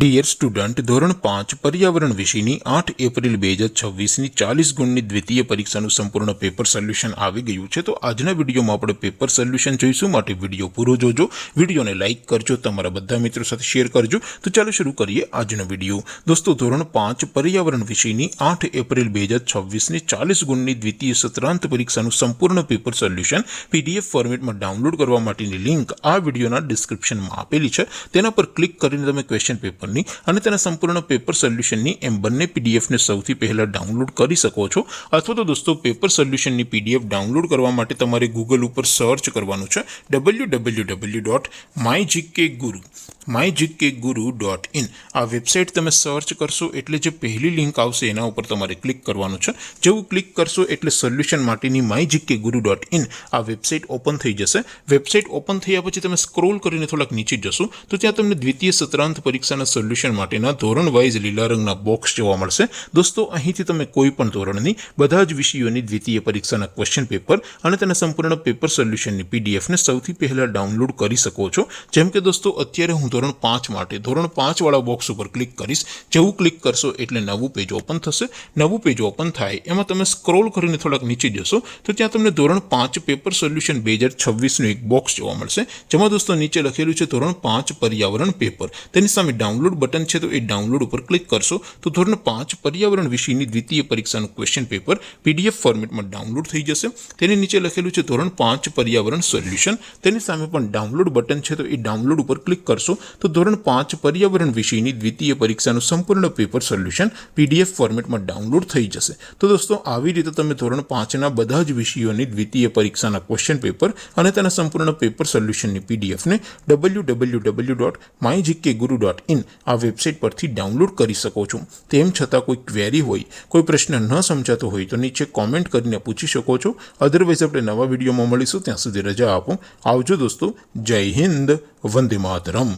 Dear student ધોરણ 5 પર્યાવરણ વિષયની 8 એપ્રિલ 2026ની 40 ગુણની દ્વિતીય પરીક્ષાનું સંપૂર્ણ પેપર સોલ્યુશન આવી ગયું છે। તો આજના વિડીયોમાં આપણે પેપર સોલ્યુશન જોઈશું, માટે વિડીયો પૂરો જોજો, વિડીયોને લાઇક કરજો, તમારા બધા મિત્રો સાથે શેર કરજો। તો ચાલો શરૂ કરીએ આજનો વિડીયો। દોસ્તો, ધોરણ 5 પર્યાવરણ વિષયની 8 એપ્રિલ 2026ની 40 ગુણની દ્વિતીય સત્રાંત પરીક્ષાનું સંપૂર્ણ પેપર સોલ્યુશન PDF ફોર્મેટમાં ડાઉનલોડ કરવા માટેની લિંક આ વિડીયોના ડિસ્ક્રિપ્શનમાં આપેલી છે। તેના પર ક્લિક કરીને તમે ક્વેશ્ચન પેપરની અને તેના સંપૂર્ણ પેપર સોલ્યુશનની એમ બંને PDF ને સૌથી પહેલા ડાઉનલોડ કરી શકો છો। અથવા તો દોસ્તો, પેપર સોલ્યુશનની PDF ડાઉનલોડ કરવા માટે તમારે ગૂગલ ઉપર સર્ચ કરવાનું છે www.mygkguru.in। આ વેબસાઇટ તમે સર્ચ કરશો એટલે જે પહેલી લિંક આવશે એના ઉપર તમારે ક્લિક કરવાનું છે। જેવું ક્લિક કરશો એટલે સોલ્યુશન માટેની mygkguru.in આ વેબસાઇટ ઓપન થઈ જશે। વેબસાઇટ ઓપન થયા પછી તમે સ્ક્રોલ કરીને થોડાક નીચે જશો તો ત્યાં તમને દ્વિતીય સત્રાંત પરીક્ષાના સોલ્યુશન માટેના ધોરણ વાઇઝ લીલા રંગના બોક્સ જોવા મળશે। દોસ્તો, અહીંથી તમે કોઈ પણ ધોરણની બધા જ વિષયોની દ્વિતીય પરીક્ષાના ક્વેશ્ચન પેપર અને તેના સંપૂર્ણ પેપર સોલ્યુશનની PDF ને સૌથી પહેલા ડાઉનલોડ કરી શકો છો। જેમ કે દોસ્તો, અત્યારે હું ધોરણ 5 માટે ધોરણ 5 વાળા બોક્સ ઉપર ક્લિક કરીશ। જેવું ક્લિક કરશો એટલે નવું પેજ ઓપન થશે। નવું પેજ ઓપન થાય એમાં તમે સ્ક્રોલ કરીને થોડાક નીચે જશો તો ત્યાં તમને ધોરણ 5 પેપર સોલ્યુશન 2026નું એક બોક્સ જોવા મળશે, જેમાં દોસ્તો નીચે લખેલું છે ધોરણ 5 પર્યાવરણ પેપર। તેની સામે ડાઉનલોડ બટન છે, તો એ ડાઉનલોડ ઉપર ક્લિક કરશો તો ધોરણ 5 પર્યાવરણ વિષયની દ્વિતીય પરીક્ષાનું ક્વેશ્ચન પેપર PDF ફોર્મેટમાં ડાઉનલોડ થઈ જશે। તેની નીચે લખેલું છે ધોરણ 5 પર્યાવરણ સોલ્યુશન। તેની સામે પણ ડાઉનલોડ બટન છે, તો એ ડાઉનલોડ ઉપર ક્લિક કરશો તો ધોરણ 5 પર્યાવરણ વિષયની દ્વિતીય પરીક્ષાનું સંપૂર્ણ પેપર સોલ્યુશન PDF ફોર્મેટમાં ડાઉનલોડ થઈ જશે। તો દોસ્તો, આવી રીતે તમે ધોરણ 5ના બધા જ વિષયોની દ્વિતીય પરીક્ષાના ક્વેશ્ચન પેપર અને તેના સંપૂર્ણ પેપર સોલ્યુશનની PDF ને www.mygkguru.in આ વેબસાઇટ પરથી ડાઉનલોડ કરી શકો છો। તેમ છતાં કોઈ ક્વેરી હોય, કોઈ પ્રશ્ન ન સમજાતો હોય તો નીચે કોમેન્ટ કરીને પૂછી શકો છો। અધરવાઇઝ આપણે નવા વિડીયોમાં મળીશું, ત્યાં સુધી રજા આપો। આવજો દોસ્તો, જય હિન્દ, વંદે માતરમ।